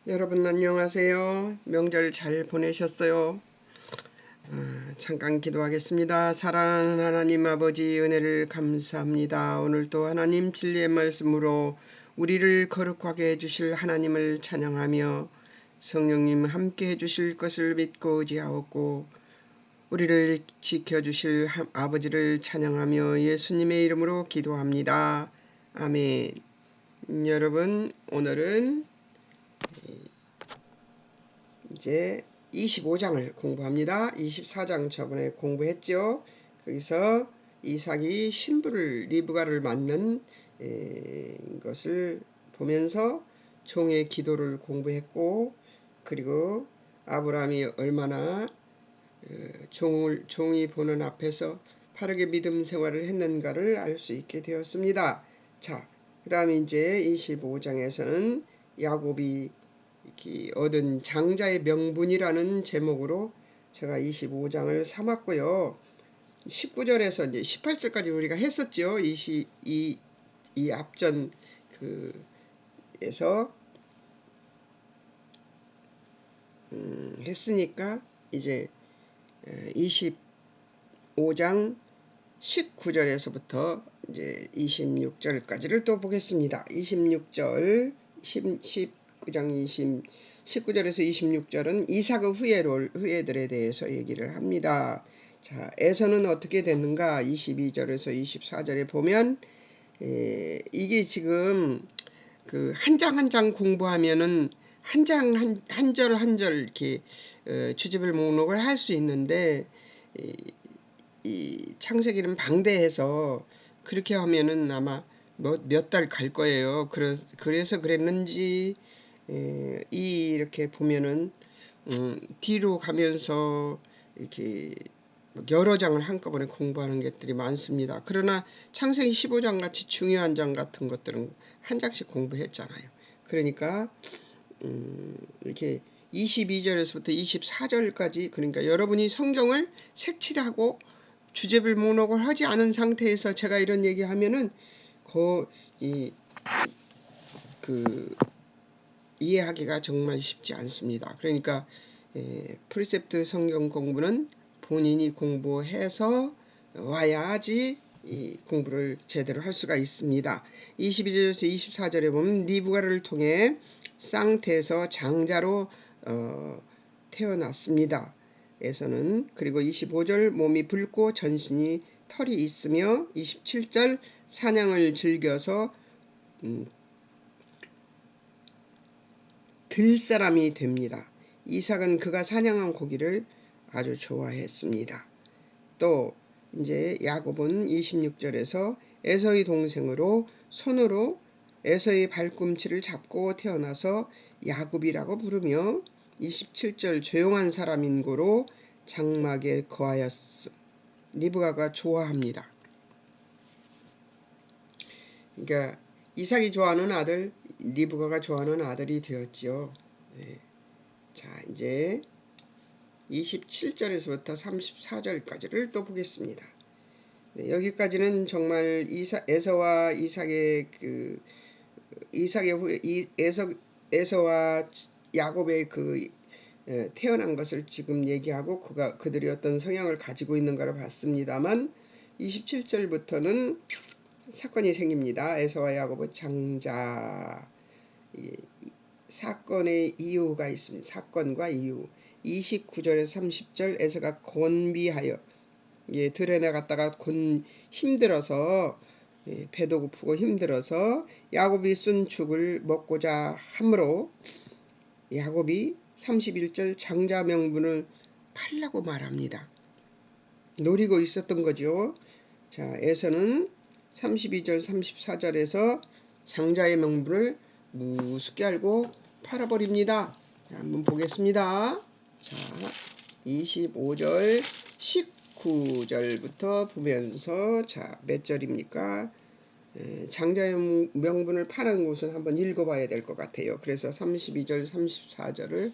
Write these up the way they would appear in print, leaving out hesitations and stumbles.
여러분 안녕하세요. 명절 잘 보내셨어요? 잠깐 기도하겠습니다. 사랑하는 하나님 아버지 은혜를 감사합니다. 오늘도 하나님 진리의 말씀으로 우리를 거룩하게 해주실 하나님을 찬양하며 성령님 함께 해주실 것을 믿고 의지하옵고 우리를 지켜주실 아버지를 찬양하며 예수님의 이름으로 기도합니다. 아멘. 여러분 오늘은 이제 25장을 공부합니다. 24장 저번에 공부했죠. 거기서 이삭이 신부를 리브가를 맞는 것을 보면서 종의 기도를 공부했고, 그리고 아브라함이 얼마나 종이 보는 앞에서 바르게 믿음 생활을 했는가를 알 수 있게 되었습니다. 자, 그 다음에 이제 25장에서는 야곱이 얻은 장자의 명분이라는 제목으로 제가 25장을 삼았고요. 19절에서 이제 18절까지 우리가 했었죠. 이 앞전 에서 했으니까 이제 25장 19절에서부터 이제 26절까지를 또 보겠습니다. 26절 19장 19절에서 26절은 이삭의 후예들에 대해서 얘기를 합니다. 자, 에서는 어떻게 됐는가? 22절에서 24절에 보면 이게 지금 그 한 장 한 장 공부하면은 한 장 한 절 한 절 이렇게 주제별 목록을 할 수 있는데 이 창세기는 방대해서 그렇게 하면은 아마 몇 달 갈 거예요. 그래서 그랬는지 이렇게 보면은 뒤로 가면서 이렇게 여러 장을 한꺼번에 공부하는 것들이 많습니다. 그러나 창세기 15장 같이 중요한 장 같은 것들은 한 장씩 공부했잖아요. 그러니까 이렇게 22절에서부터 24절까지, 그러니까 여러분이 성경을 색칠하고 주제별 목록을 하지 않은 상태에서 제가 이런 얘기하면은 이해하기가 정말 쉽지 않습니다. 그러니까 프리셉트 성경 공부는 본인이 공부해서 와야지 이 공부를 제대로 할 수가 있습니다. 22절에서 24절에 보면 리브가를 통해 쌍태에서 장자로 태어났습니다. 에서는 그리고 25절 몸이 붉고 전신이 털이 있으며 27절 사냥을 즐겨서 들사람이 됩니다. 이삭은 그가 사냥한 고기를 아주 좋아했습니다. 또 이제 야곱은 26절에서 에서의 동생으로 손으로 에서의 발꿈치를 잡고 태어나서 야곱이라고 부르며 27절 조용한 사람인 고로 장막에 거하였음. 리브가가 좋아합니다. 그러니까 이삭이 좋아하는 아들, 리브가가 좋아하는 아들이 되었지요. 네. 자, 이제 27절에서부터 34절까지를 또 보겠습니다. 네, 여기까지는 정말 에서와 이삭의 에서와 야곱의 태어난 것을 지금 얘기하고 그들이 어떤 성향을 가지고 있는가를 봤습니다만 27절부터는 사건이 생깁니다. 에서와 야곱의 장자, 사건의 이유가 있습니다. 사건과 이유. 29절에서 30절 에서가 곤비하여 들에 나갔다가 힘들어서 배도 고프고 힘들어서 야곱이 쓴 죽을 먹고자 하므로 야곱이 31절 장자 명분을 팔라고 말합니다. 노리고 있었던 거죠. 자, 에서는 32절 34절에서 장자의 명분을 무섭게 알고 팔아버립니다. 자, 한번 보겠습니다. 자, 25절 19절부터 보면서 자, 몇 절입니까? 장자의 명분을 파는 곳은 한번 읽어봐야 될 것 같아요. 그래서 32절 34절을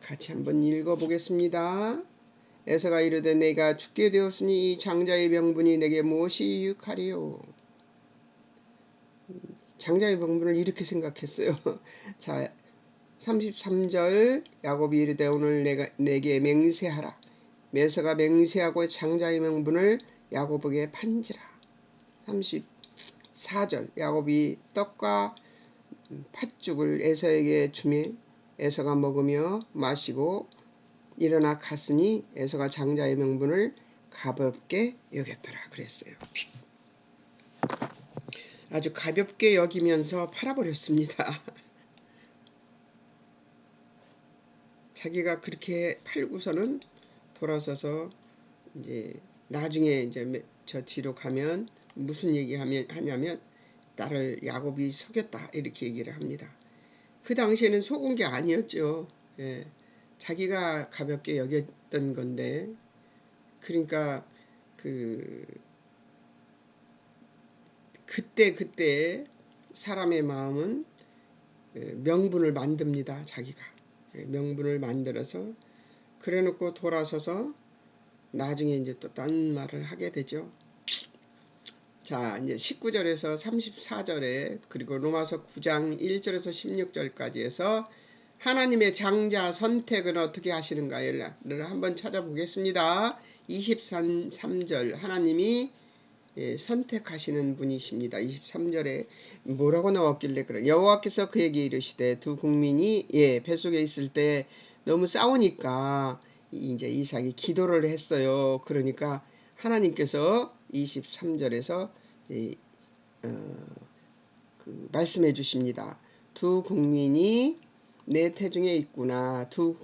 같이 한번 읽어보겠습니다. 에서가 이르되 내가 죽게 되었으니 이 장자의 명분이 내게 무엇이 유익하리요. 장자의 명분을 이렇게 생각했어요. 자, 33절 야곱이 이르되 오늘 내게 맹세하라. 메서가 맹세하고 장자의 명분을 야곱에게 판지라. 34절 야곱이 떡과 팥죽을 에서에게 주매 에서가 먹으며 마시고 일어나 갔으니 에서가 장자의 명분을 가볍게 여겼더라 그랬어요. 아주 가볍게 여기면서 팔아버렸습니다. 자기가 그렇게 팔고서는 돌아서서 이제 나중에 이제 저 뒤로 가면 무슨 하냐면 나를 야곱이 속였다 이렇게 얘기를 합니다. 그 당시에는 속은 게 아니었죠. 예, 자기가 가볍게 여겼던 건데 그러니까 그때 사람의 마음은 명분을 만듭니다. 자기가 명분을 만들어서 그래놓고 돌아서서 나중에 이제 또 딴 말을 하게 되죠. 자, 이제 19절에서 34절에 그리고 로마서 9장 1절에서 16절까지 해서 하나님의 장자 선택은 어떻게 하시는가를 한번 찾아보겠습니다. 23절 하나님이 선택하시는 분이십니다. 23절에 뭐라고 나왔길래 그래? 여호와께서 그에게 이르시되 두 국민이 뱃속에 있을 때 너무 싸우니까 이제 이삭이 기도를 했어요. 그러니까 하나님께서 23절에서 말씀해 주십니다. 두 국민이 내 태중에 있구나. 두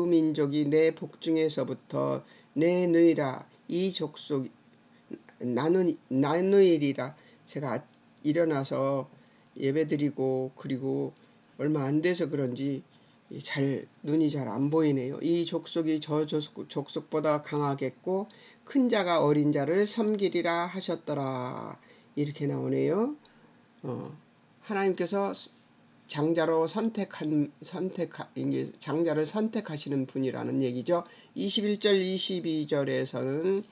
민족이 내 복중에서부터 내 누이라. 이 족속 나누이리라. 제가 일어나서 예배드리고 그리고 얼마 안 돼서 그런지 눈이 잘 안 보이네요. 이 족속이 저 족속보다 강하겠고 큰 자가 어린 자를 섬기리라 하셨더라. 이렇게 나오네요. 하나님께서 장자로 장자를 선택하시는 분이라는 얘기죠. 21절 22절에서는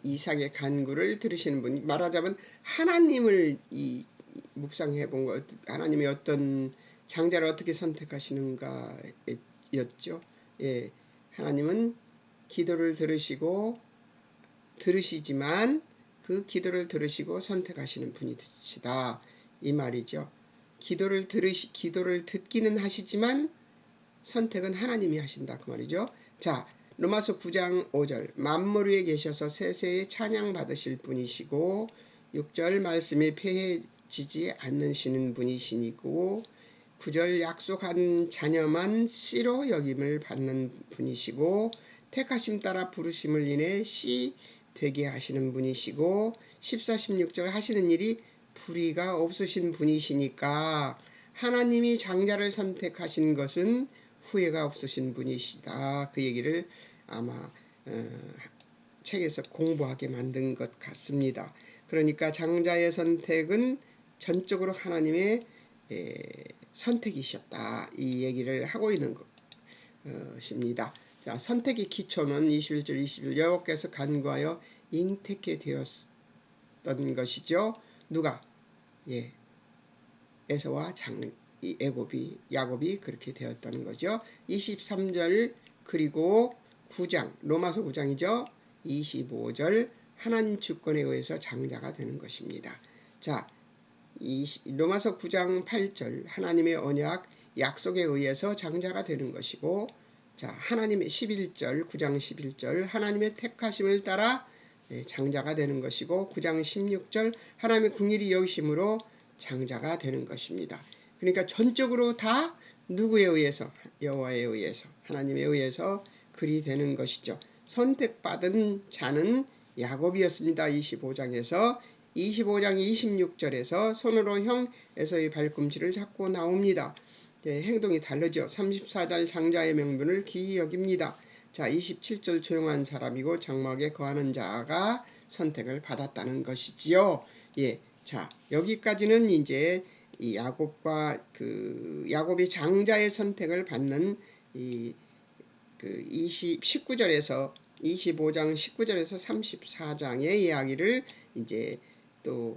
이삭의 간구를 들으시는 분, 말하자면 하나님을 묵상해 본 것, 하나님이 어떤 장자를 어떻게 선택하시는가 였죠. 예, 하나님은 기도를 들으시지만 그 기도를 들으시고 선택하시는 분이시다 이 말이죠. 기도를 듣기는 하시지만 선택은 하나님이 하신다 그 말이죠. 자, 로마서 9장 5절 만물 위에 계셔서 세세에 찬양 받으실 분이시고 6절 말씀이 폐해지지 않으시는 분이시고 9절 약속한 자녀만 씨로 여김을 받는 분이시고 택하심 따라 부르심을 인해 씨 되게 하시는 분이시고 14, 16절 하시는 일이 불의가 없으신 분이시니까 하나님이 장자를 선택하신 것은 후회가 없으신 분이시다. 그 얘기를 아마 책에서 공부하게 만든 것 같습니다. 그러니까 장자의 선택은 전적으로 하나님의 선택이셨다. 이 얘기를 하고 있는 것입니다. 자, 선택의 기초는 21절 22절 여호와께서 간구하여 잉태케 되었던 것이죠. 누가? 에서와 야곱이 그렇게 되었다는 거죠. 23절 그리고 9장 로마서 9장이죠. 25절 하나님 주권에 의해서 장자가 되는 것입니다. 자, 로마서 9장 8절 하나님의 언약 약속에 의해서 장자가 되는 것이고, 자, 하나님의 11절 9장 11절 하나님의 택하심을 따라 장자가 되는 것이고 9장 16절 하나님의 긍휼히 여기심으로 장자가 되는 것입니다. 그러니까 전적으로 다 누구에 의해서? 여호와에 의해서, 하나님에 의해서 그리 되는 것이죠. 선택받은 자는 야곱이었습니다. 25장에서 25장 26절에서 손으로 형 에서의 발꿈치를 잡고 나옵니다. 행동이 다르죠. 34절 장자의 명분을 기이 여깁니다. 자, 27절 조용한 사람이고 장막에 거하는 자가 선택을 받았다는 것이지요. 예, 자, 여기까지는 이제 이 야곱이 장자의 선택을 받는 19절에서 25장 19절에서 34장의 이야기를 이제 또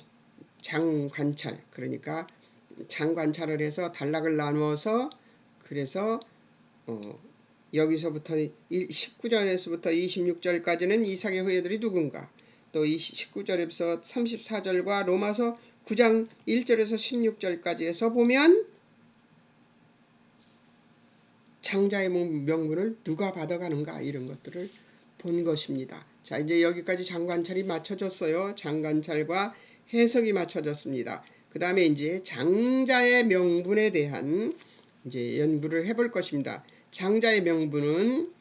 장관찰, 그러니까 장관찰을 해서 단락을 나누어서 그래서 여기서부터 19절에서부터 26절까지는 이삭의 후예들이 누군가, 또 19절에서 34절과 로마서 9장 1절에서 16절까지 해서 보면 장자의 명분을 누가 받아가는가, 이런 것들을 본 것입니다. 자, 이제 여기까지 장관찰이 맞춰졌어요. 장관찰과 해석이 맞춰졌습니다. 그 다음에 이제 장자의 명분에 대한 이제 연구를 해볼 것입니다. 장자의 명분은,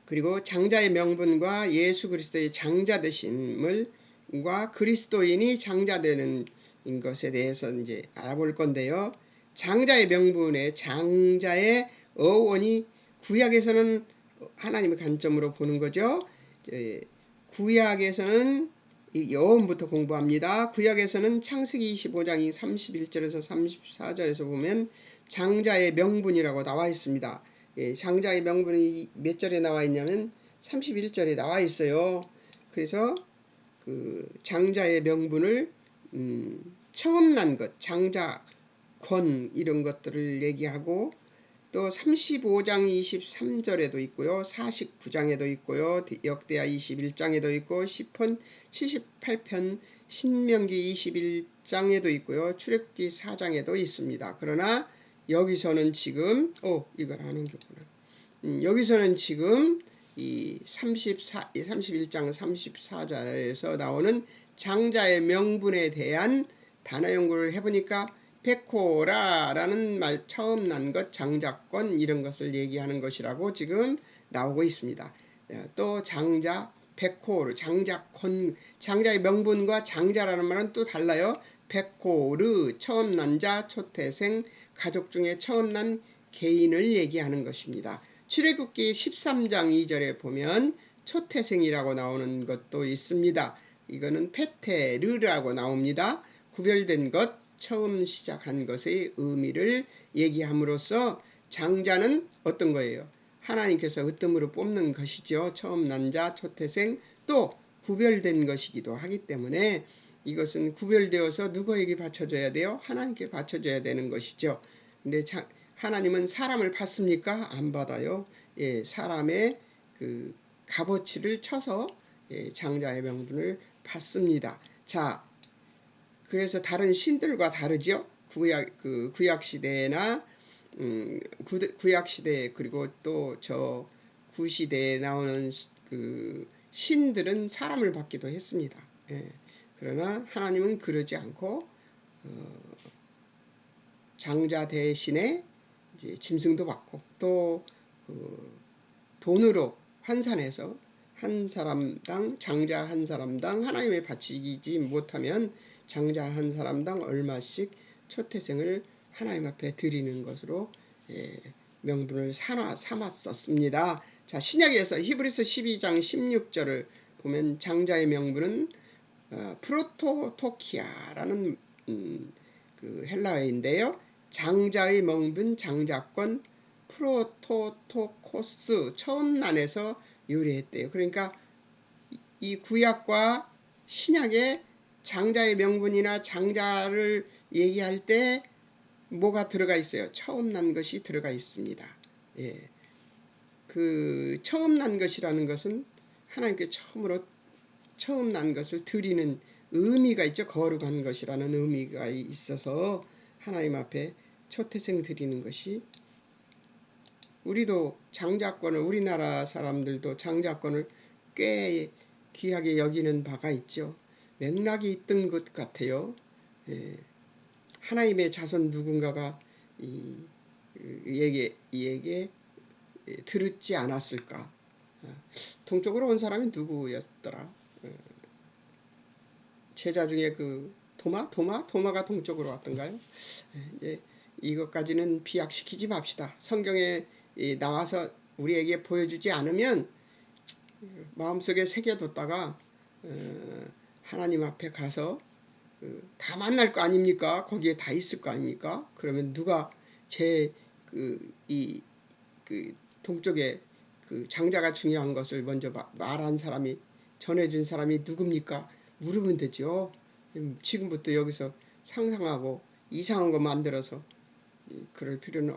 그리고 장자의 명분과 예수 그리스도의 장자 되심을과 그리스도인이 장자되는 것에 대해서 이제 알아볼 건데요. 장자의 명분의 장자의 어원이 구약에서는 하나님의 관점으로 보는 거죠. 구약에서는 이 여원부터 공부합니다. 구약에서는 창세기 25장 31절에서 34절에서 보면 장자의 명분이라고 나와 있습니다. 장자의 명분이 몇 절에 나와 있냐면 31절에 나와 있어요. 그래서 그 장자의 명분을 처음 난 것, 장자권, 이런 것들을 얘기하고, 또 35장 23절에도 있고요. 49장에도 있고요. 역대하 21장에도 있고, 시편 78편, 신명기 21장에도 있고요. 출애굽기 4장에도 있습니다. 그러나 여기서는 지금 이걸 아는 거구나. 여기서는 지금 이 31장 34절에서 나오는 장자의 명분에 대한 단어 연구를 해보니까 백호라라는 말, 처음 난 것, 장자권, 이런 것을 얘기하는 것이라고 지금 나오고 있습니다. 또 장자, 백호르, 장자권, 장자의 명분과 장자라는 말은 또 달라요. 백호르, 처음 난 자, 초태생, 가족 중에 처음 난 개인을 얘기하는 것입니다. 출애굽기 13장 2절에 보면 초태생이라고 나오는 것도 있습니다. 이거는 페테르라고 나옵니다. 구별된 것, 처음 시작한 것의 의미를 얘기함으로써 장자는 어떤 거예요? 하나님께서 으뜸으로 뽑는 것이죠. 처음 난 자, 초태생, 또 구별된 것이기도 하기 때문에 이것은 구별되어서 누구에게 바쳐져야 돼요? 하나님께 바쳐져야 되는 것이죠. 근데 하나님은 사람을 받습니까? 안 받아요. 사람의 그 값어치를 쳐서 장자의 명분을 받습니다. 자, 그래서 다른 신들과 다르죠. 구약 시대나 구약 시대, 그리고 또 저 구시대에 나오는 그 신들은 사람을 받기도 했습니다. 그러나 하나님은 그러지 않고 장자 대신에 이제 짐승도 받고, 또 돈으로 환산해서 한 사람당, 장자 한 사람당 하나님의 바치지 못하면 장자 한 사람당 얼마씩 초태생을 하나님 앞에 드리는 것으로 명분을 삼았었습니다. 자, 신약에서 히브리서 12장 16절을 보면 장자의 명분은 프로토토키아라는 그 헬라어인데요. 장자의 명분, 장자권, 프로토토코스, 처음 난에서 유래했대요. 그러니까 이 구약과 신약의 장자의 명분이나 장자를 얘기할 때 뭐가 들어가 있어요? 처음 난 것이 들어가 있습니다. 그 처음 난 것이라는 것은 하나님께 처음 난 것을 드리는 의미가 있죠. 거룩한 것이라는 의미가 있어서 하나님 앞에 초태생 드리는 것이, 우리도 장자권을, 우리나라 사람들도 장자권을 꽤 귀하게 여기는 바가 있죠. 맥락이 있던 것 같아요. 하나님의 자손 누군가가 이에게 들었지 않았을까. 동쪽으로 온 사람이 누구였더라. 제자 중에 그 도마가 동쪽으로 왔던가요? 이것까지는 비약시키지 맙시다. 성경에 나와서 우리에게 보여주지 않으면 마음속에 새겨뒀다가 하나님 앞에 가서 다 만날 거 아닙니까? 거기에 다 있을 거 아닙니까? 그러면 누가 동쪽에 그 장자가 중요한 것을 먼저 말한 사람이, 전해준 사람이 누굽니까? 물으면 되죠. 지금부터 여기서 상상하고 이상한 거 만들어서 그럴 필요는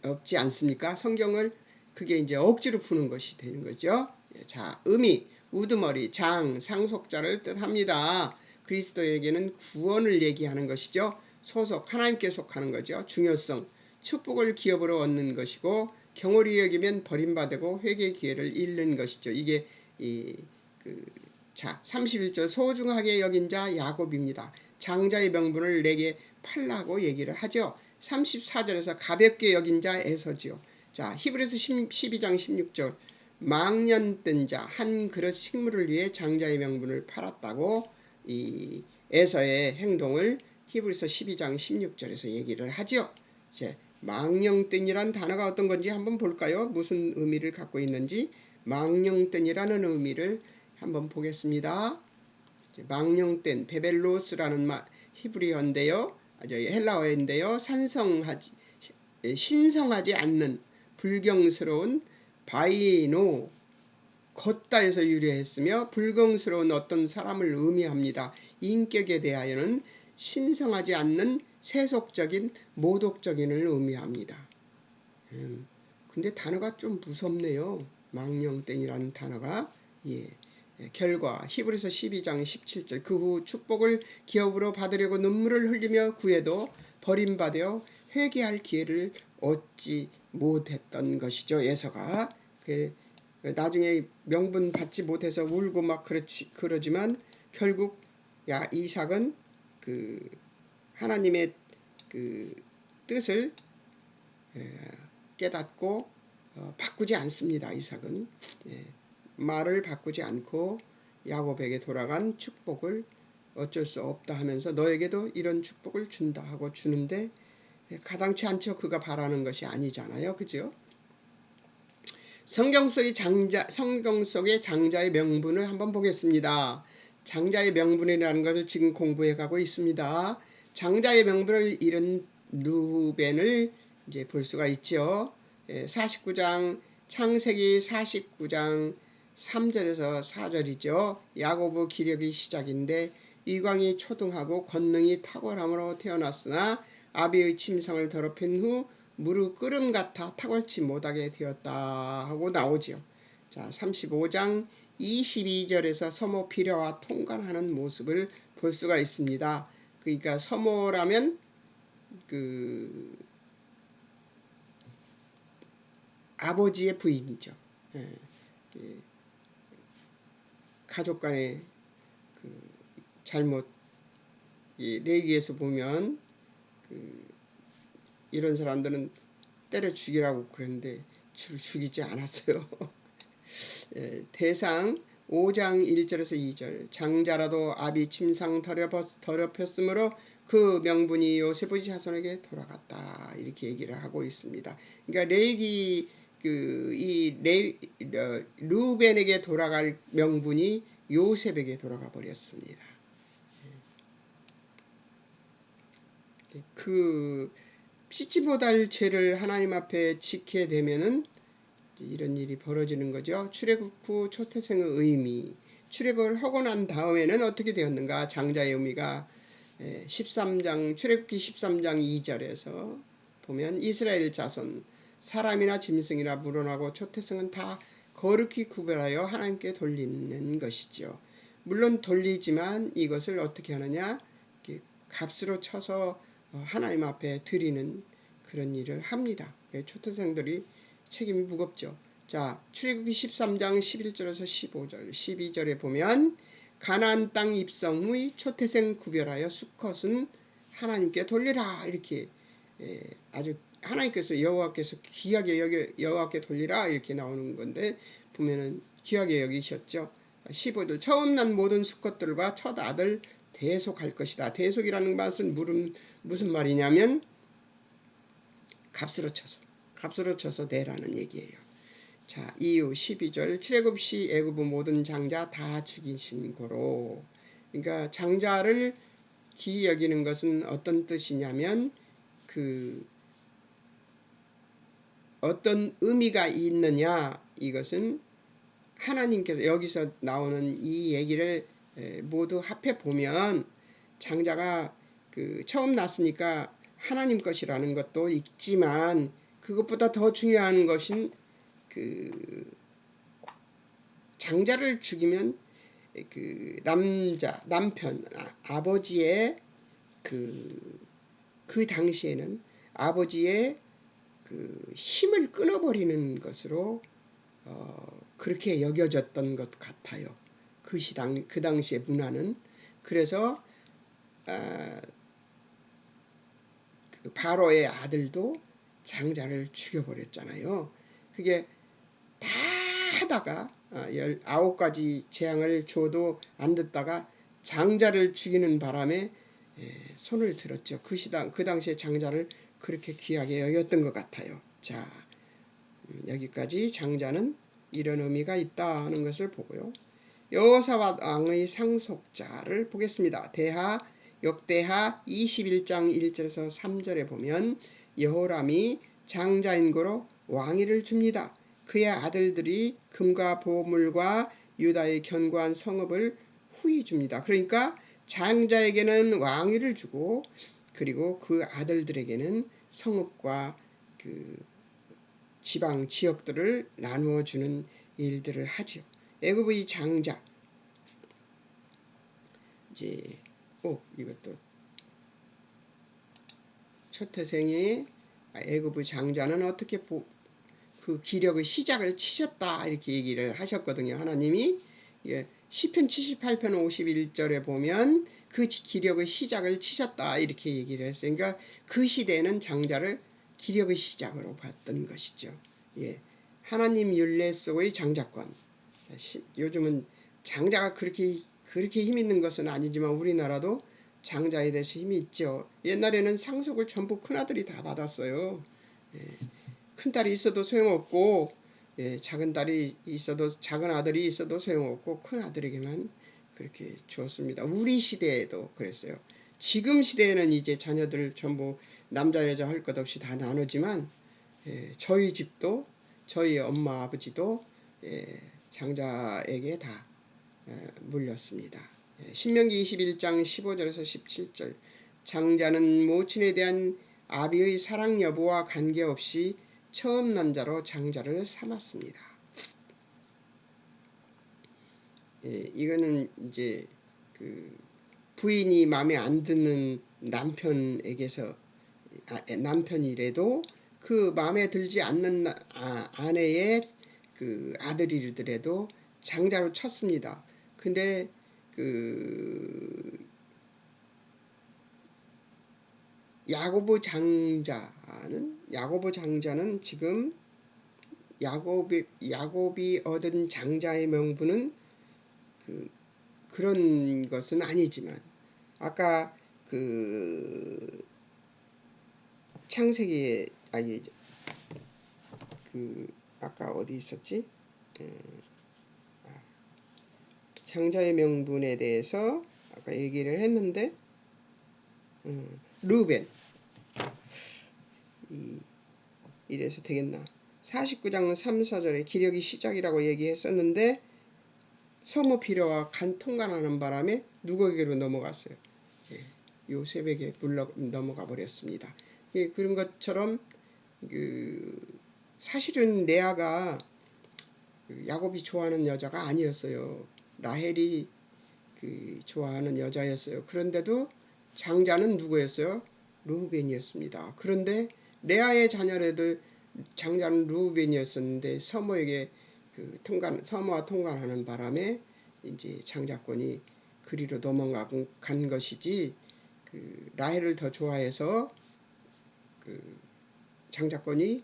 없지 않습니까? 성경을 그게 이제 억지로 푸는 것이 되는 거죠. 자, 의미, 우두머리, 장, 상속자를 뜻합니다. 그리스도에게는 구원을 얘기하는 것이죠. 소속, 하나님께 속하는 거죠. 중요성, 축복을 기업으로 얻는 것이고 경홀히 여기면 버림받고 회개의 기회를 잃는 것이죠. 이게 자, 31절 소중하게 여긴 자 야곱입니다. 장자의 명분을 내게 팔라고 얘기를 하죠. 34절에서 가볍게 여긴 자 에서지요. 자, 히브리서 12장 16절 망년된 자 한 그릇 식물을 위해 장자의 명분을 팔았다고 이 에서의 행동을 히브리서 12장 16절에서 얘기를 하죠. 이제 망령된이란 단어가 어떤 건지 한번 볼까요? 무슨 의미를 갖고 있는지. 망령된이라는 의미를 한번 보겠습니다. 망령된 베벨로스라는 히브리어인데요. 헬라어인데요. 신성하지 않는 불경스러운 바이노 걷다에서 유래했으며 불경스러운 어떤 사람을 의미합니다. 인격에 대하여는 신성하지 않는 세속적인 모독적인을 의미합니다. 근데 단어가 좀 무섭네요. 망령된이라는 단어가. 결과 히브리서 12장 17절 그 후 축복을 기업으로 받으려고 눈물을 흘리며 구해도 버림받아 회개할 기회를 얻지 못했던 것이죠. 에서가 나중에 명분 받지 못해서 울고 막 그러지만 결국 이삭은 하나님의 뜻을 깨닫고 바꾸지 않습니다. 이삭은 말을 바꾸지 않고 야곱에게 돌아간 축복을 어쩔 수 없다 하면서 너에게도 이런 축복을 준다 하고 주는데 가당치 않죠. 그가 바라는 것이 아니잖아요. 그죠? 성경 속의 장자의 명분을 한번 보겠습니다. 장자의 명분이라는 것을 지금 공부해 가고 있습니다. 장자의 명분을 잃은 루벤을 이제 볼 수가 있죠. 49장 창세기 49장 3절에서 4절이죠. 야고보 기력이 시작인데 이광이 초등하고 권능이 탁월함으로 태어났으나 아비의 침상을 더럽힌 후 무릇 끓음 같아 탁월치 못하게 되었다 하고 나오죠. 자, 35장 22절에서 서모 비려와 통관하는 모습을 볼 수가 있습니다. 그러니까 서모라면 아버지의 부인이죠. 가족 간의 잘못, 레위기에서 보면 이런 사람들은 때려 죽이라고 그랬는데 죽이지 않았어요. 대상 5장 1절에서 2절 장자라도 아비 침상 더럽혔으므로 그 명분이 요셉의 자손에게 돌아갔다 이렇게 얘기를 하고 있습니다. 그러니까 레위기 루벤에게 돌아갈 명분이 요셉에게 돌아가 버렸습니다. 씻지 못할 죄를 하나님 앞에 지게 되면은 이런 일이 벌어지는 거죠. 출애굽 후 초태생의 의미. 출애굽을 하고 난 다음에는 어떻게 되었는가? 장자의 의미가 13장 출애굽기 13장 2절에서 보면 이스라엘 자손 사람이나 짐승이나 물어나고 초태생은 다 거룩히 구별하여 하나님께 돌리는 것이죠. 물론 돌리지만 이것을 어떻게 하느냐? 값으로 쳐서 하나님 앞에 드리는 그런 일을 합니다. 초태생들이 책임이 무겁죠. 자, 출애굽기 13장 11절에서 15절, 12절에 보면 가나안 땅 입성 후의 초태생 구별하여 수컷은 하나님께 돌리라 이렇게 아주 하나님께서 여호와께서 귀하게 여호와께 돌리라 이렇게 나오는 건데 보면은 귀하게 여기셨죠. 15절 처음 난 모든 수컷들과 첫 아들 대속할 것이다. 대속이라는 것은 무슨 말이냐면 값으로 쳐서 내라는 얘기예요. 자, 이후 12절 출애굽 시 애굽의 모든 장자 다 죽이신 고로. 그러니까 장자를 귀히 여기는 것은 어떤 뜻이냐면 어떤 의미가 있느냐 이것은 하나님께서 여기서 나오는 이 얘기를 모두 합해 보면 장자가 처음 났으니까 하나님 것이라는 것도 있지만 그것보다 더 중요한 것은 그 장자를 죽이면 그 남편 아버지의 그 당시에는 아버지의 그 힘을 끊어버리는 것으로 그렇게 여겨졌던 것 같아요. 그 당시의 문화는. 그래서 그 바로의 아들도 장자를 죽여버렸잖아요. 그게 다 하다가 19가지 재앙을 줘도 안 듣다가 장자를 죽이는 바람에 손을 들었죠. 그 당시에 장자를 그렇게 귀하게 여겼던 것 같아요. 자, 여기까지 장자는 이런 의미가 있다 하는 것을 보고요. 여호사밧 왕의 상속자를 보겠습니다. 역대하 21장 1절에서 3절에 보면 여호람이 장자인 거로 왕위를 줍니다. 그의 아들들이 금과 보물과 유다의 견고한 성읍을 후히 줍니다. 그러니까 장자에게는 왕위를 주고 그리고 그 아들들에게는 성읍과 그 지방 지역들을 나누어 주는 일들을 하죠. 애굽의 장자 이제 이것도 초태생이 애굽의 장자는 어떻게 그 기력의 시작을 치셨다 이렇게 얘기를 하셨거든요. 하나님이 시편 78편 51절에 보면 그 기력의 시작을 치셨다 이렇게 얘기를 했어요. 그러니까 그 시대에는 장자를 기력의 시작으로 봤던 것이죠. 하나님 율례 속의 장자권. 요즘은 장자가 그렇게 힘 있는 것은 아니지만 우리나라도 장자에 대해서 힘이 있죠. 옛날에는 상속을 전부 큰아들이 다 받았어요. 큰딸이 있어도 소용없고 작은 딸이 있어도 작은 아들이 있어도 소용없고 큰 아들에게만 그렇게 주었습니다. 우리 시대에도 그랬어요. 지금 시대에는 이제 자녀들 전부 남자 여자 할 것 없이 다 나누지만 저희 집도 저희 엄마 아버지도 장자에게 다 물렸습니다. 신명기 21장 15절에서 17절 장자는 모친에 대한 아비의 사랑 여부와 관계없이 처음 난자로 장자를 삼았습니다. 이거는 이제 그 부인이 마음에 안 드는 남편이라도 그 마음에 들지 않는 아내의 그 아들이더라도 장자로 쳤습니다. 근데 그 야고보 장자는 지금 야곱이 얻은 장자의 명분은 그런 것은 아니지만 아까 그 창세기에 아까 어디 있었지? 장자의 명분에 대해서 아까 얘기를 했는데 르벤 이래서 되겠나? 49장 3, 4절에 기력이 시작이라고 얘기했었는데 서무 비려와 간 통관하는 바람에 누구에게로 넘어갔어요? 요셉에게 넘어가 버렸습니다. 그런 것처럼 사실은 레아가 야곱이 좋아하는 여자가 아니었어요. 라헬이 좋아하는 여자였어요. 그런데도 장자는 누구였어요? 르우벤이었습니다. 그런데 레아의 자녀라도 장자는 르우벤이었었는데 서모에게 서모와 통관하는 바람에 이제 장자권이 그리로 넘어간 것이지 라헬을 더 좋아해서 장자권이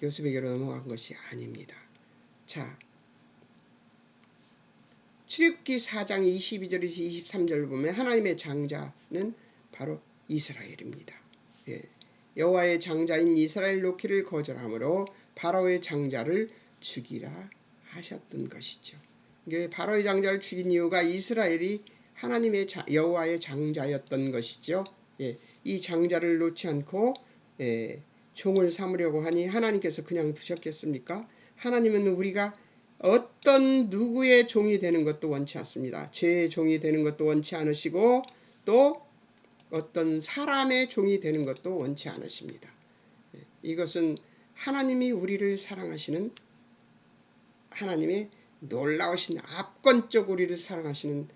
요셉에게로 넘어간 것이 아닙니다. 자, 출애굽기 4장 22절에서 23절을 보면 하나님의 장자는 바로 이스라엘입니다. 여호와의 장자인 이스라엘 놓기를 거절함으로 바로의 장자를 죽이라 하셨던 것이죠. 바로의 장자를 죽인 이유가 이스라엘이 하나님의 여호와의 장자였던 것이죠. 이 장자를 놓지 않고 종을 삼으려고 하니 하나님께서 그냥 두셨겠습니까? 하나님은 우리가 어떤 누구의 종이 되는 것도 원치 않습니다. 죄의 종이 되는 것도 원치 않으시고 또 어떤 사람의 종이 되는 것도 원치 않으십니다. 이것은 하나님이 우리를 사랑하시는 하나님의 놀라우신 압권적 우리를 사랑하시는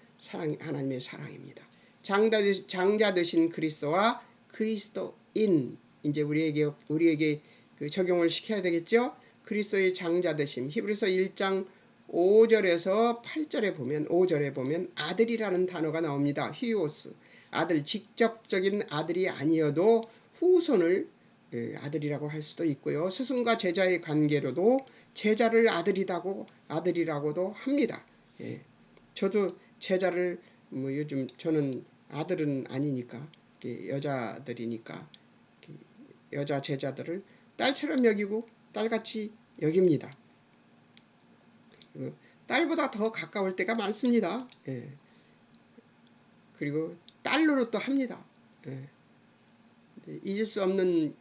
하나님의 사랑입니다. 장자 되신 그리스도와 그리스도인, 이제 우리에게 그 적용을 시켜야 되겠죠. 그리스도의 장자 되심. 히브리서 1장 5절에서 8절에 보면 5절에 보면 아들이라는 단어가 나옵니다. 히오스, 아들, 직접적인 아들이 아니어도 후손을 아들이라고 할 수도 있고요. 스승과 제자의 관계로도 제자를 아들이라고도 합니다. 예. 저도 제자를 요즘 저는 아들은 아니니까 여자들이니까 여자 제자들을 딸처럼 여기고 딸같이 여깁니다. 딸보다 더 가까울 때가 많습니다. 예. 그리고 딸로 또 합니다. 예. 잊을 수 없는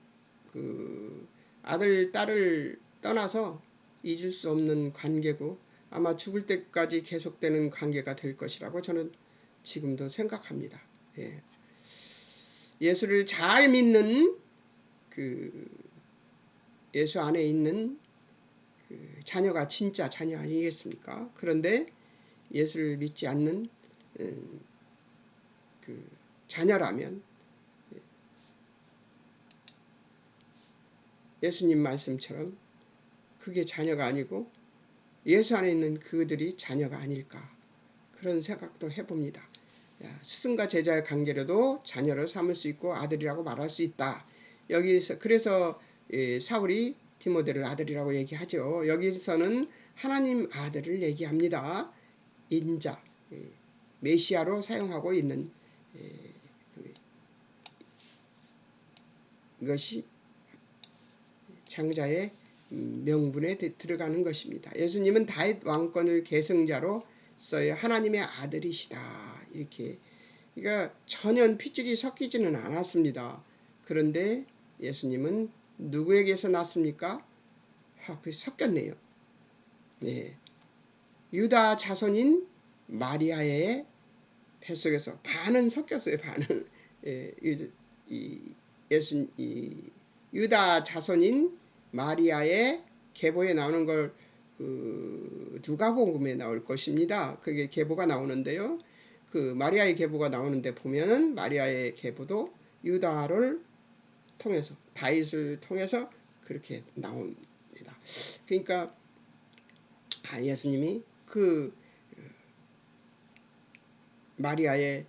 그 아들 딸을 떠나서 잊을 수 없는 관계고 아마 죽을 때까지 계속되는 관계가 될 것이라고 저는 지금도 생각합니다. 예. 예수를 잘 믿는 그 예수 안에 있는 그 자녀가 진짜 자녀 아니겠습니까? 그런데 예수를 믿지 않는 그 자녀라면 예수님 말씀처럼 그게 자녀가 아니고 예수 안에 있는 그들이 자녀가 아닐까, 그런 생각도 해봅니다. 스승과 제자의 관계로도 자녀를 삼을 수 있고 아들이라고 말할 수 있다. 여기서 그래서 사울이 디모데를 아들이라고 얘기하죠. 여기서는 하나님 아들을 얘기합니다. 인자, 메시아로 사용하고 있는 이것이 장자의 명분에 들어가는 것입니다. 예수님은 다윗 왕권을 계승자로 써요. 하나님의 아들이시다. 이렇게. 그러니까 전혀 핏줄이 섞이지는 않았습니다. 그런데 예수님은 누구에게서 났습니까? 그 섞였네요. 네. 유다 자손인 마리아의 뱃속에서 반은 섞였어요. 반은. 유다 자손인 마리아의 계보에 나오는 걸 누가복음에 나올 것입니다. 그게 계보가 나오는데요. 그 마리아의 계보가 나오는데 보면은 마리아의 계보도 유다를 통해서 다윗을 통해서 그렇게 나옵니다. 그러니까 예수님이 그 마리아의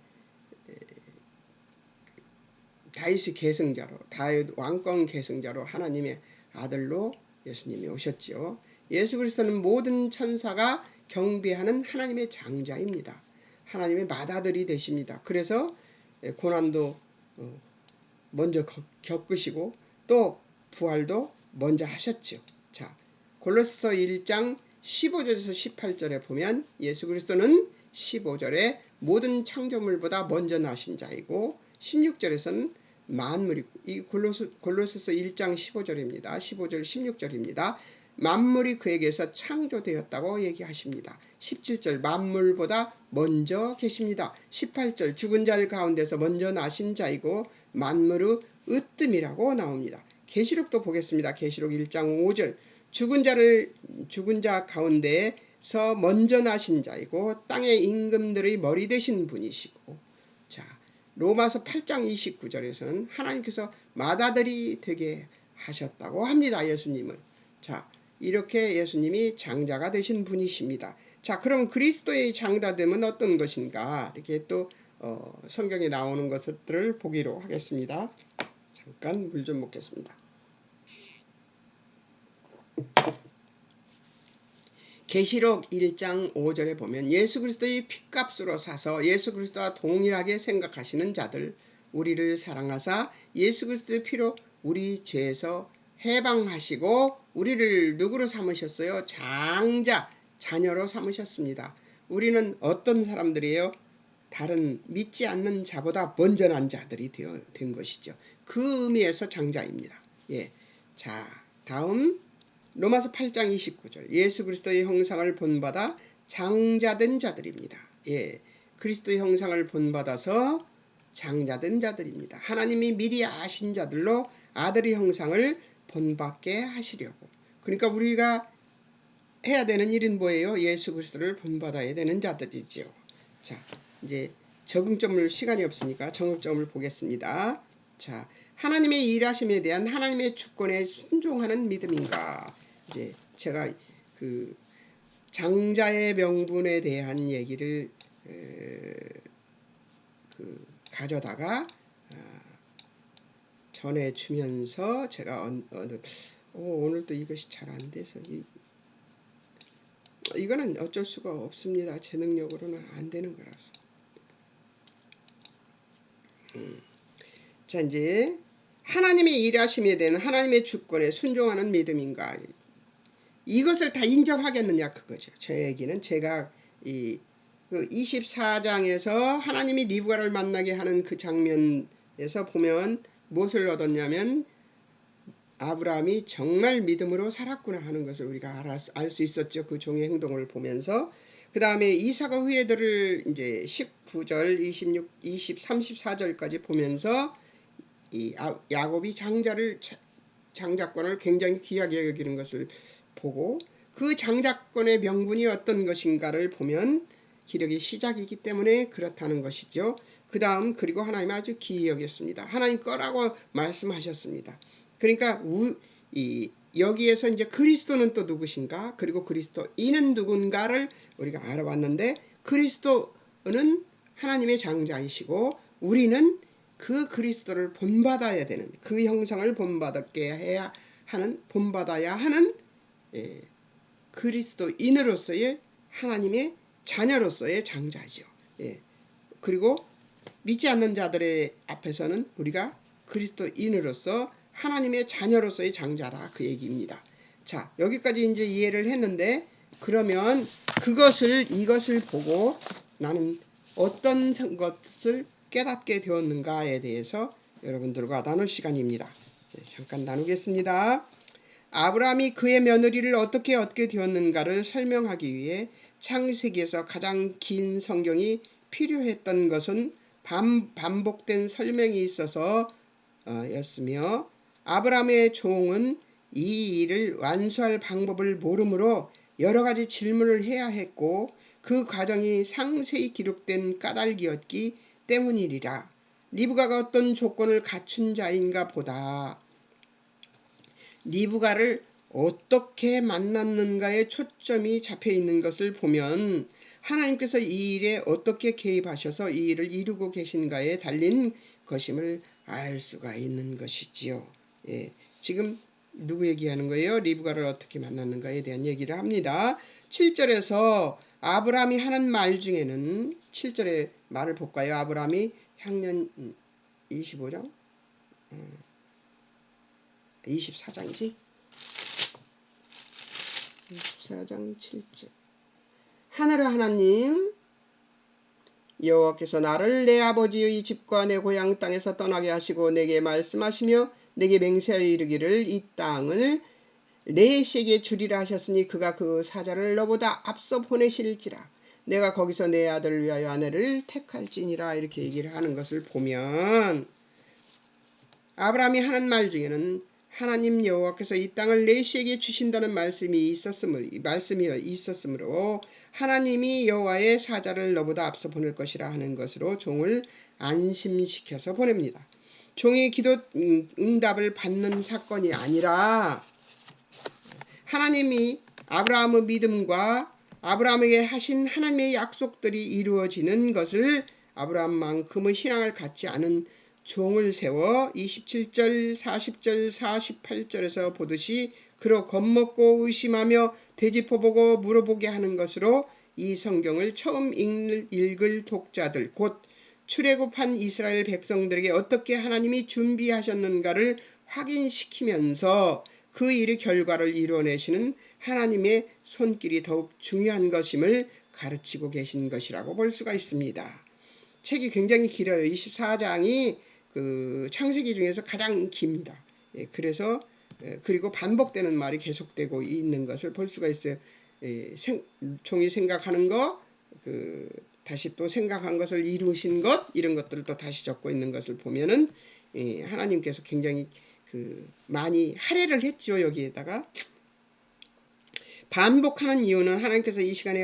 다윗의 계승자로, 다윗 왕권 계승자로 하나님의 아들로 예수님이 오셨지요. 예수 그리스도는 모든 천사가 경배하는 하나님의 장자입니다. 하나님의 맏아들이 되십니다. 그래서 고난도 먼저 겪으시고 또 부활도 먼저 하셨죠. 자, 골로새서 1장 15절에서 18절에 보면 예수 그리스도는 15절에 모든 창조물보다 먼저 나신 자이고 16절에서는 만물이, 이 골로새서 1장 15절입니다. 15절 16절입니다. 만물이 그에게서 창조되었다고 얘기하십니다. 17절 만물보다 먼저 계십니다. 18절 죽은 자 가운데서 먼저 나신 자이고 만물의 으뜸이라고 나옵니다. 계시록도 보겠습니다. 계시록 1장 5절 죽은 자 가운데서 먼저 나신 자이고 땅의 임금들의 머리 되신 분이시고, 자, 로마서 8장 29절에서는 하나님께서 맏아들이 되게 하셨다고 합니다. 예수님을. 자, 이렇게 예수님이 장자가 되신 분이십니다. 자, 그럼 그리스도의 장자됨은 어떤 것인가? 이렇게 또 성경에 나오는 것들을 보기로 하겠습니다. 잠깐 물 좀 먹겠습니다. 계시록 1장 5절에 보면 예수 그리스도의 핏값으로 사서 예수 그리스도와 동일하게 생각하시는 자들, 우리를 사랑하사 예수 그리스도의 피로 우리 죄에서 해방하시고 우리를 누구로 삼으셨어요? 장자, 자녀로 삼으셨습니다. 우리는 어떤 사람들이에요? 다른 믿지 않는 자보다 먼저 난 자들이 된 것이죠. 그 의미에서 장자입니다. 예. 자, 다음 로마서 8장 29절 예수 그리스도의 형상을 본받아 장자된 자들입니다. 예, 그리스도의 형상을 본받아서 장자된 자들입니다. 하나님이 미리 아신 자들로 아들의 형상을 본받게 하시려고. 그러니까 우리가 해야 되는 일은 뭐예요? 예수 그리스도를 본받아야 되는 자들이지요. 자, 이제 적응점을 시간이 없으니까 적응점을 보겠습니다. 자, 하나님의 일하심에 대한 하나님의 주권에 순종하는 믿음인가? 이제 제가 그 장자의 명분에 대한 얘기를 가져다가 전해주면서 제가 오늘도 이것이 잘 안 돼서 이거는 어쩔 수가 없습니다. 제 능력으로는 안 되는 거라서. 자, 이제 하나님의 일하심에 대한 하나님의 주권에 순종하는 믿음인가? 이것을 다 인정하겠느냐 그거죠. 제 얘기는 제가 이 24장에서 하나님이 리브가를 만나게 하는 그 장면에서 보면 무엇을 얻었냐면 아브라함이 정말 믿음으로 살았구나 하는 것을 우리가 알 수 있었죠. 그 종의 행동을 보면서. 그 다음에 이사가 후예들을 이제 19절, 26, 20, 34절까지 보면서 이 야곱이 장자권을 굉장히 귀하게 여기는 것을 보고 그 장자권의 명분이 어떤 것인가를 보면 기력의 시작이기 때문에 그렇다는 것이죠. 그 다음 그리고 하나님 아주 귀히 여겼습니다. 하나님 거라고 말씀하셨습니다. 그러니까 여기에서 이제 그리스도는 또 누구신가? 그리고 그리스도인은 누군가를 우리가 알아봤는데 그리스도는 하나님의 장자이시고 우리는 그 그리스도를 본받아야 되는 그 형상을 본받아야 하는 그리스도인으로서의 하나님의 자녀로서의 장자죠. 그리고 믿지 않는 자들의 앞에서는 우리가 그리스도인으로서 하나님의 자녀로서의 장자라 그 얘기입니다. 자, 여기까지 이제 이해를 했는데 그러면 이것을 보고 나는 어떤 것을 깨닫게 되었는가에 대해서 여러분들과 나눌 시간입니다. 잠깐 나누겠습니다. 아브라함이 그의 며느리를 어떻게 얻게 되었는가를 설명하기 위해 창세기에서 가장 긴 성경이 필요했던 것은 반복된 설명이 있어서 였으며 아브라함의 종은 이 일을 완수할 방법을 모르므로 여러 가지 질문을 해야 했고 그 과정이 상세히 기록된 까닭이었기 때문이리라. 리브가가 어떤 조건을 갖춘 자인가 보다 리브가를 어떻게 만났는가에 초점이 잡혀 있는 것을 보면 하나님께서 이 일에 어떻게 개입하셔서 이 일을 이루고 계신가에 달린 것임을 알 수가 있는 것이지요. 지금 누구 얘기하는 거예요? 리브가를 어떻게 만났는가에 대한 얘기를 합니다. 7절에서 아브라함이 하는 말 중에는 7절의 말을 볼까요? 아브라함이 향년 25장 24장이지? 24장 7절 하늘의 하나님 여호와께서 나를 내 아버지의 집과 내 고향 땅에서 떠나게 하시고 내게 말씀하시며 내게 맹세하여 이르기를 이 땅을 내 씨에게 주리라 하셨으니 그가 그 사자를 너보다 앞서 보내실지라 내가 거기서 내 아들을 위하여 아내를 택할지니라 이렇게 얘기를 하는 것을 보면 아브라함이 하는 말 중에는 하나님 여호와께서 이 땅을 내 씨에게 주신다는 말씀이 있었으므로 하나님이 여호와의 사자를 너보다 앞서 보낼 것이라 하는 것으로 종을 안심시켜서 보냅니다. 종의 기도 응답을 받는 사건이 아니라 하나님이 아브라함의 믿음과 아브라함에게 하신 하나님의 약속들이 이루어지는 것을 아브라함만큼의 신앙을 갖지 않은 종을 세워 27절, 40절, 48절에서 보듯이 그로 겁먹고 의심하며 되짚어보고 물어보게 하는 것으로 이 성경을 처음 읽을 독자들 곧 출애굽한 이스라엘 백성들에게 어떻게 하나님이 준비하셨는가를 확인시키면서 그 일의 결과를 이뤄내시는 하나님의 손길이 더욱 중요한 것임을 가르치고 계신 것이라고 볼 수가 있습니다. 책이 굉장히 길어요. 24장이 그 창세기 중에서 가장 깁니다. 그래서 그리고 반복되는 말이 계속되고 있는 것을 볼 수가 있어요. 종이 생각하는 거 다시 또 생각한 것을 이루신 것 이런 것들을 또 다시 적고 있는 것을 보면은 하나님께서 굉장히 많이 할애를 했죠. 여기에다가 반복하는 이유는 하나님께서 이 시간에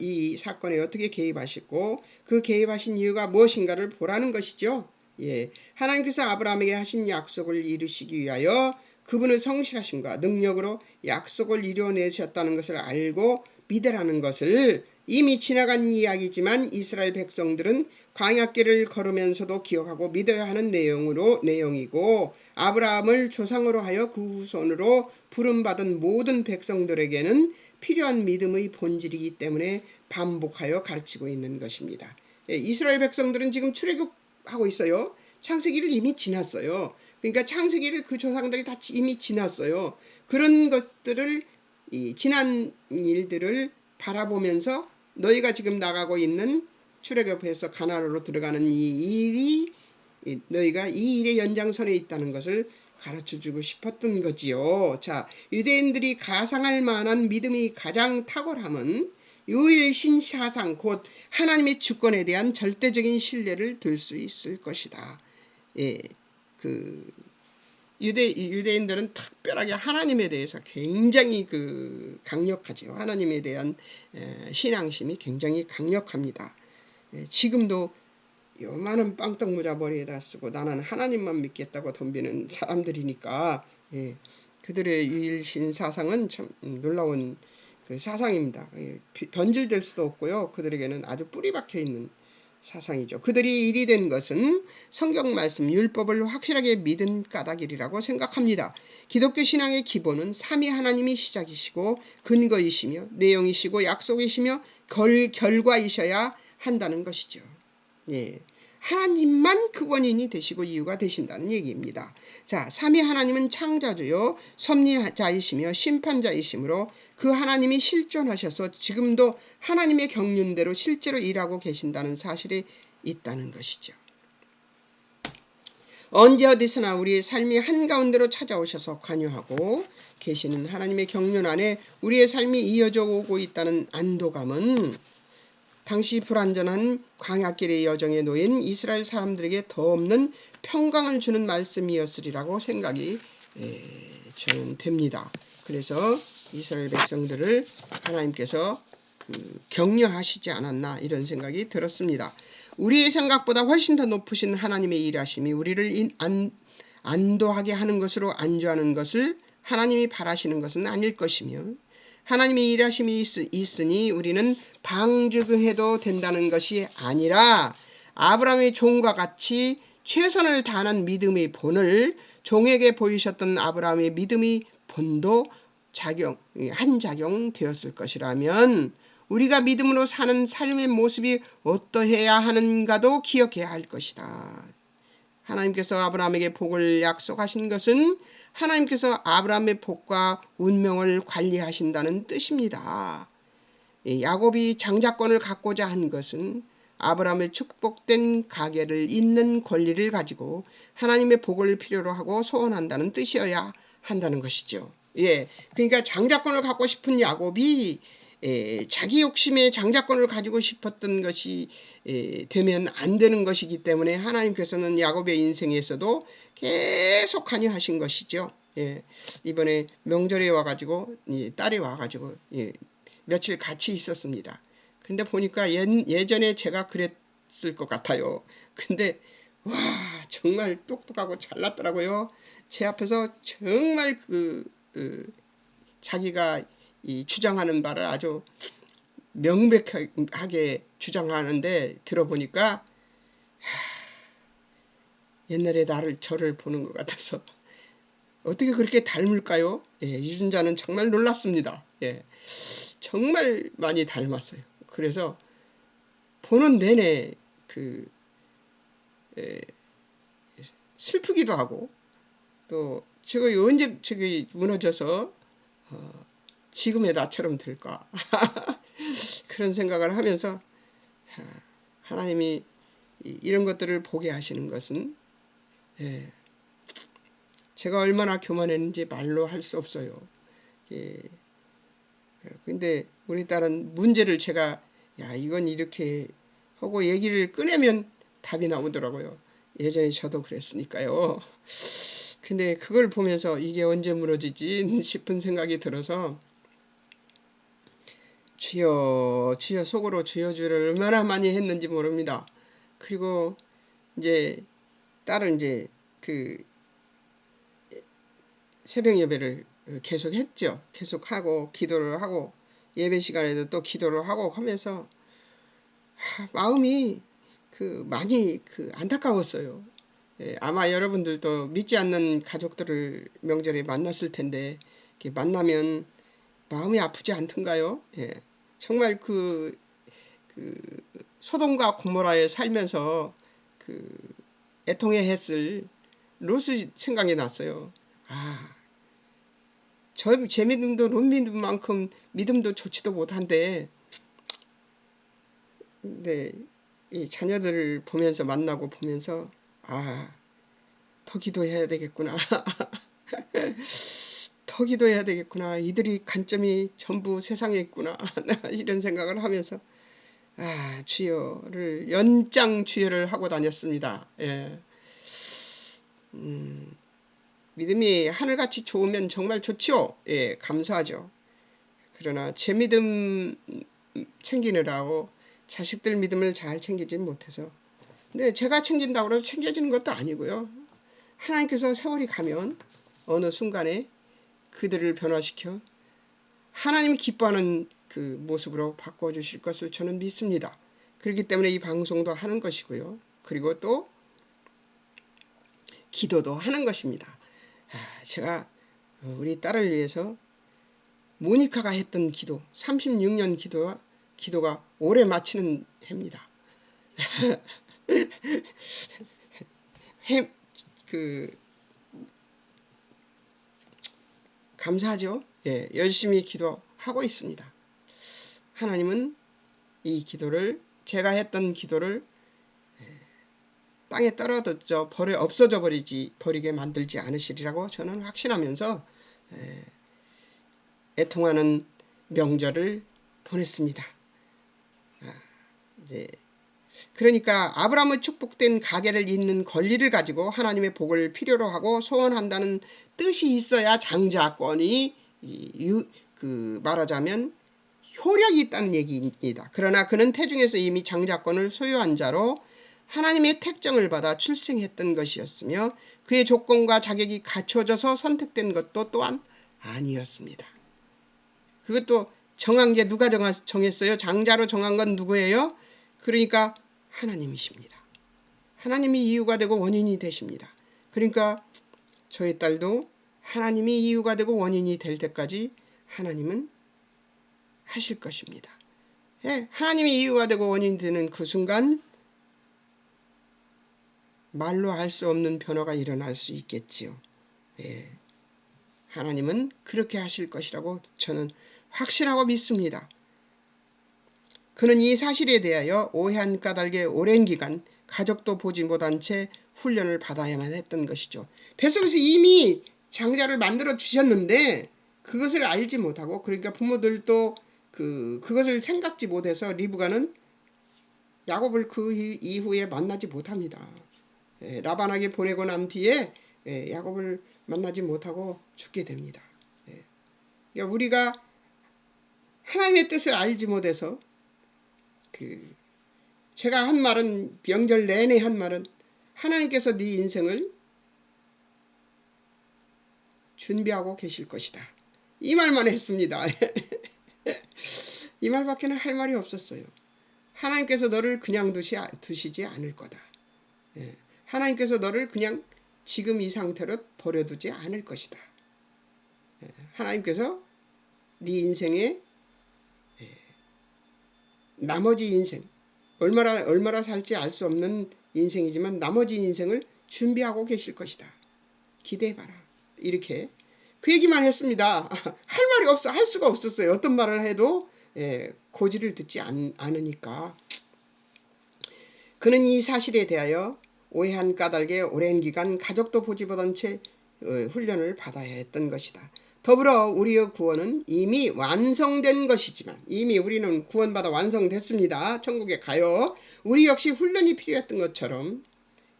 이 사건에 어떻게 개입하시고 그 개입하신 이유가 무엇인가를 보라는 것이죠. 하나님께서 아브라함에게 하신 약속을 이루시기 위하여 그분의 성실하심과 능력으로 약속을 이루어내셨다는 것을 알고 믿으라는 것을 이미 지나간 이야기지만 이스라엘 백성들은 광야길을 걸으면서도 기억하고 믿어야 하는 내용이고 아브라함을 조상으로 하여 그 후손으로 부름받은 모든 백성들에게는 필요한 믿음의 본질이기 때문에 반복하여 가르치고 있는 것입니다. 이스라엘 백성들은 지금 출애굽하고 있어요. 창세기를 이미 지났어요. 그러니까 창세기를 그 조상들이 다 이미 지났어요. 그런 것들을 지난 일들을 바라보면서 너희가 지금 나가고 있는 출애굽해서 가나안으로 들어가는 이 일이 너희가 이 일의 연장선에 있다는 것을 가르쳐주고 싶었던 거지요. 자, 유대인들이 가상할 만한 믿음이 가장 탁월함은 유일신 사상 곧 하나님의 주권에 대한 절대적인 신뢰를 둘 수 있을 것이다. 유대인들은 특별하게 하나님에 대해서 굉장히 강력하죠. 하나님에 대한 신앙심이 굉장히 강력합니다. 지금도 요만한 빵떡 모자 머리에다 쓰고 나는 하나님만 믿겠다고 덤비는 사람들이니까 그들의 유일신 사상은 참 놀라운 사상입니다. 변질될 수도 없고요. 그들에게는 아주 뿌리 박혀 있는 사상이죠. 그들이 일이 된 것은 성경 말씀 율법을 확실하게 믿은 까닭이라고 생각합니다. 기독교 신앙의 기본은 삼위 하나님이 시작이시고 근거이시며 내용이시고 약속이시며 결과이셔야 한다는 것이죠. 하나님만 그 원인이 되시고 이유가 되신다는 얘기입니다. 자, 삼위 하나님은 창조주요 섭리자이시며 심판자이시므로 그 하나님이 실존하셔서 지금도 하나님의 경륜대로 실제로 일하고 계신다는 사실이 있다는 것이죠. 언제 어디서나 우리의 삶이 한가운데로 찾아오셔서 관여하고 계시는 하나님의 경륜 안에 우리의 삶이 이어져 오고 있다는 안도감은 당시 불완전한 광야길의 여정에 놓인 이스라엘 사람들에게 더 없는 평강을 주는 말씀이었으리라고 생각이 저는 됩니다. 그래서 이스라엘 백성들을 하나님께서 격려하시지 않았나 이런 생각이 들었습니다. 우리의 생각보다 훨씬 더 높으신 하나님의 일하심이 우리를 안도하게 하는 것으로 안주하는 것을 하나님이 바라시는 것은 아닐 것이며 하나님의 일하심이 있으니 우리는 방주해도 된다는 것이 아니라 아브라함의 종과 같이 최선을 다하는 믿음의 본을 종에게 보이셨던 아브라함의 믿음의 본도 한 작용 되었을 것이라면 우리가 믿음으로 사는 삶의 모습이 어떠해야 하는가도 기억해야 할 것이다. 하나님께서 아브라함에게 복을 약속하신 것은 하나님께서 아브라함의 복과 운명을 관리하신다는 뜻입니다. 야곱이 장자권을 갖고자 한 것은 아브라함의 축복된 가계를 잇는 권리를 가지고 하나님의 복을 필요로 하고 소원한다는 뜻이어야 한다는 것이죠. 그러니까 장자권을 갖고 싶은 야곱이 자기 욕심에 장자권을 가지고 싶었던 것이 되면 안 되는 것이기 때문에 하나님께서는 야곱의 인생에서도 계속 관여하신 것이죠. 이번에 명절에 와가지고 딸이 와가지고 며칠 같이 있었습니다. 근데 보니까 예전에 제가 그랬을 것 같아요. 근데 와 정말 똑똑하고 잘났더라고요. 제 앞에서 정말 자기가 주장하는 바를 아주 명백하게 주장하는데 들어보니까 옛날에 저를 보는 것 같아서 어떻게 그렇게 닮을까요? 유전자는 정말 놀랍습니다. 정말 많이 닮았어요. 그래서 보는 내내 슬프기도 하고 또 제가 언제 무너져서 지금의 나처럼 될까 그런 생각을 하면서 하나님이 이런 것들을 보게 하시는 것은 제가 얼마나 교만했는지 말로 할 수 없어요. 근데 우리 딸은 문제를 제가 야, 이건 이렇게 하고 얘기를 꺼내면 답이 나오더라고요. 예전에 저도 그랬으니까요. 근데 그걸 보면서 이게 언제 무너지지 싶은 생각이 들어서 주여 주여 속으로 주여 주를 얼마나 많이 했는지 모릅니다. 그리고 이제 딸은 이제 그 새벽 예배를 계속 했죠. 계속 하고 기도를 하고 예배 시간에도 또 기도를 하고 하면서 마음이 많이 안타까웠어요. 예, 아마 여러분들도 믿지 않는 가족들을 명절에 만났을 텐데 만나면 마음이 아프지 않던가요? 예, 정말 그 소돔과 고모라에 살면서 그 애통해 했을 롯이 생각이 났어요. 아, 제 믿음도 롯 믿음만큼 믿음도 좋지도 못한데, 근데 이 자녀들을 보면서 만나고 보면서 아, 더 기도해야 되겠구나. 더 기도해야 되겠구나. 이들이 관점이 전부 세상에 있구나. 이런 생각을 하면서 주여를 연장 주여를 하고 다녔습니다. 예. 믿음이 하늘같이 좋으면 정말 좋지요. 예, 감사하죠. 그러나 제 믿음 챙기느라고 자식들 믿음을 잘 챙기지 못해서. 근데 제가 챙긴다고 해서 챙겨지는 것도 아니고요. 하나님께서 세월이 가면 어느 순간에 그들을 변화시켜 하나님이 기뻐하는 그 모습으로 바꿔주실 것을 저는 믿습니다. 그렇기 때문에 이 방송도 하는 것이고요. 그리고 또 기도도 하는 것입니다. 제가 우리 딸을 위해서 모니카가 했던 기도, 36년 기도가 올해 마치는 해입니다. 해, 그, 감사하죠? 예, 열심히 기도하고 있습니다. 하나님은 이 기도를, 제가 했던 기도를 땅에 떨어졌죠. 없어져 버리게 만들지 않으시리라고 저는 확신하면서 애통하는 명절을 보냈습니다. 이제 그러니까 아브라함의 축복된 가계를 잇는 권리를 가지고 하나님의 복을 필요로 하고 소원한다는 뜻이 있어야 장자권이 말하자면 효력이 있다는 얘기입니다. 그러나 그는 태중에서 이미 장자권을 소유한 자로 하나님의 택정을 받아 출생했던 것이었으며 그의 조건과 자격이 갖춰져서 선택된 것도 또한 아니었습니다. 그것도 정한 게 누가 정했어요? 장자로 정한 건 누구예요? 그러니까 하나님이십니다. 하나님이 이유가 되고 원인이 되십니다. 그러니까 저희 딸도 하나님이 이유가 되고 원인이 될 때까지 하나님은 하실 것입니다. 예, 하나님이 이유가 되고 원인이 되는 그 순간 말로 할 수 없는 변화가 일어날 수 있겠지요. 예, 하나님은 그렇게 하실 것이라고 저는 확신하고 믿습니다. 그는 이 사실에 대하여 오해한 까닭에 오랜 기간 가족도 보지 못한 채 훈련을 받아야만 했던 것이죠. 뱃속에서 이미 장자를 만들어 주셨는데 그것을 알지 못하고, 그러니까 부모들도 그것을 생각지 못해서 리브가는 야곱을 그 이후에 만나지 못합니다. 라반에게 보내고 난 뒤에 야곱을 만나지 못하고 죽게 됩니다. 그러니까 우리가 하나님의 뜻을 알지 못해서 제가 한 말은, 명절 내내 한 말은, 하나님께서 네 인생을 준비하고 계실 것이다. 이 말만 했습니다. 이 말밖에는 할 말이 없었어요. 하나님께서 너를 그냥 두시지 않을 거다. 하나님께서 너를 그냥 지금 이 상태로 버려두지 않을 것이다. 하나님께서 네 인생의 나머지 인생, 얼마나 살지 알 수 없는 인생이지만 나머지 인생을 준비하고 계실 것이다. 기대해봐라. 이렇게 그 얘기만 했습니다. 할 말이 없어. 할 수가 없었어요. 어떤 말을 해도 고지를 듣지 않으니까. 그는 이 사실에 대하여 오해한 까닭에 오랜 기간 가족도 보지 못한 채 훈련을 받아야 했던 것이다. 더불어 우리의 구원은 이미 완성된 것이지만, 이미 우리는 구원받아 완성됐습니다. 천국에 가요. 우리 역시 훈련이 필요했던 것처럼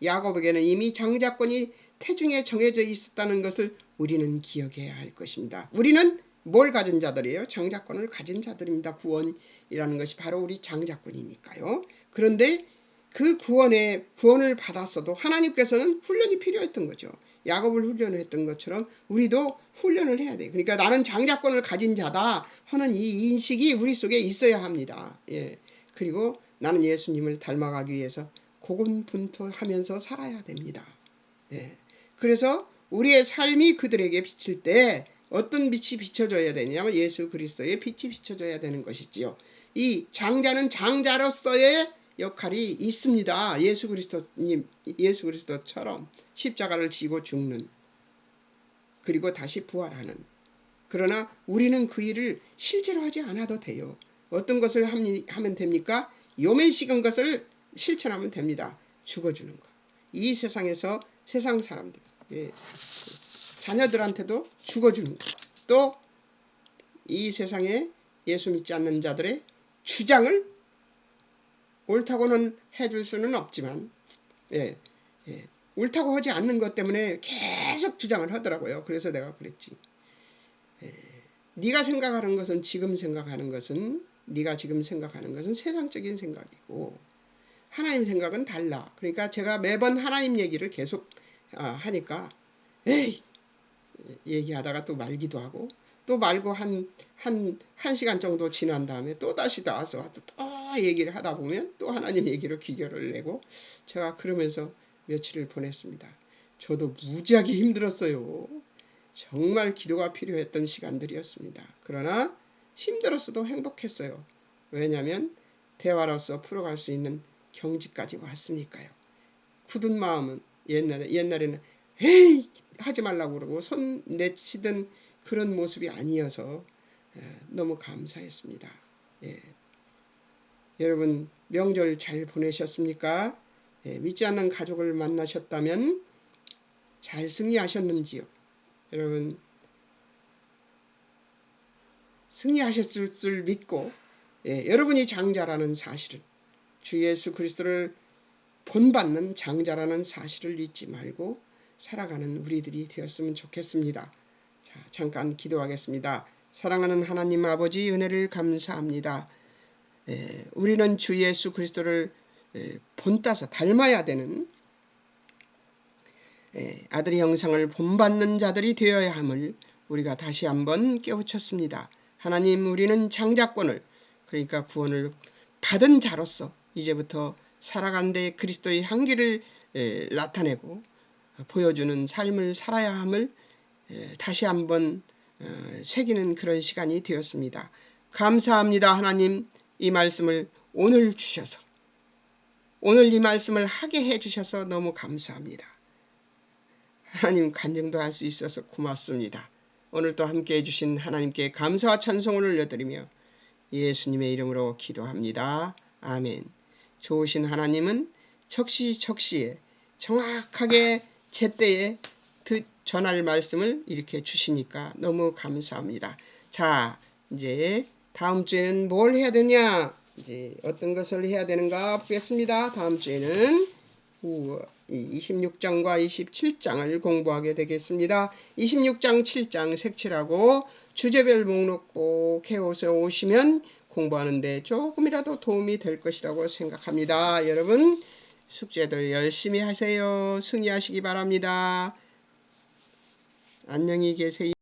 야곱에게는 이미 장자권이 태중에 정해져 있었다는 것을 우리는 기억해야 할 것입니다. 우리는 뭘 가진 자들이에요? 장자권을 가진 자들입니다. 구원이라는 것이 바로 우리 장자권이니까요. 그런데 그 구원을 받았어도 하나님께서는 훈련이 필요했던 거죠. 야곱을 훈련했던 것처럼 우리도 훈련을 해야 돼요. 그러니까 나는 장자권을 가진 자다 하는 이 인식이 우리 속에 있어야 합니다. 예. 그리고 나는 예수님을 닮아가기 위해서 고군분투하면서 살아야 됩니다. 예. 그래서 우리의 삶이 그들에게 비칠 때 어떤 빛이 비춰져야 되냐면 예수 그리스도의 빛이 비춰져야 되는 것이지요. 이 장자는 장자로서의 역할이 있습니다. 예수 그리스도처럼 십자가를 지고 죽는, 그리고 다시 부활하는. 그러나 우리는 그 일을 실제로 하지 않아도 돼요. 어떤 것을 하면 됩니까? 요맨식은 것을 실천하면 됩니다. 죽어주는 것. 이 세상에서 세상 사람들, 자녀들한테도 죽어주는 것. 또 이 세상에 예수 믿지 않는 자들의 주장을 옳다고는 해줄 수는 없지만, 옳다고 하지 않는 것 때문에 계속 주장을 하더라고요. 그래서 내가 그랬지. 네가 생각하는 것은 지금 생각하는 것은 네가 지금 생각하는 것은 세상적인 생각이고 하나님 생각은 달라. 그러니까 제가 매번 하나님 얘기를 계속 하니까 에이 얘기하다가 또 말기도 하고 또 말고 한 시간 정도 지난 다음에 또 다시 나와서 또 얘기를 하다 보면 또 하나님 얘기로 귀결을 내고 제가 그러면서 며칠을 보냈습니다. 저도 무지하게 힘들었어요. 정말 기도가 필요했던 시간들이었습니다. 그러나 힘들었어도 행복했어요. 왜냐하면 대화로서 풀어갈 수 있는 경지까지 왔으니까요. 굳은 마음은 옛날에는 에이 하지 말라고 그러고 손 내치던 그런 모습이 아니어서 너무 감사했습니다. 예. 여러분 명절 잘 보내셨습니까? 믿지 않는 가족을 만나셨다면 잘 승리하셨는지요? 여러분 승리하셨을 줄 믿고 여러분이 장자라는 사실을, 주 예수 그리스도를 본받는 장자라는 사실을 잊지 말고 살아가는 우리들이 되었으면 좋겠습니다. 자, 잠깐 기도하겠습니다. 사랑하는 하나님 아버지, 은혜를 감사합니다. 우리는 주 예수 그리스도를 본따서 닮아야 되는 아들의 형상을 본받는 자들이 되어야 함을 우리가 다시 한번 깨우쳤습니다. 하나님, 우리는 장자권을, 그러니까 구원을 받은 자로서 이제부터 살아간데 그리스도의 향기를 나타내고 보여주는 삶을 살아야 함을 다시 한번 새기는 그런 시간이 되었습니다. 감사합니다. 하나님, 이 말씀을 오늘 주셔서, 오늘 이 말씀을 하게 해주셔서 너무 감사합니다. 하나님, 간증도 할 수 있어서 고맙습니다. 오늘도 함께 해주신 하나님께 감사와 찬송을 올려드리며 예수님의 이름으로 기도합니다. 아멘. 좋으신 하나님은 적시에 정확하게 제때에 전할 말씀을 이렇게 주시니까 너무 감사합니다. 자, 이제 다음 주에는 뭘 해야 되냐? 이제 어떤 것을 해야 되는가 보겠습니다. 다음 주에는 26장과 27장을 공부하게 되겠습니다. 26장, 7장 색칠하고 주제별 목록 꼭 해오서 오시면 공부하는데 조금이라도 도움이 될 것이라고 생각합니다. 여러분 숙제도 열심히 하세요. 승리하시기 바랍니다. 안녕히 계세요.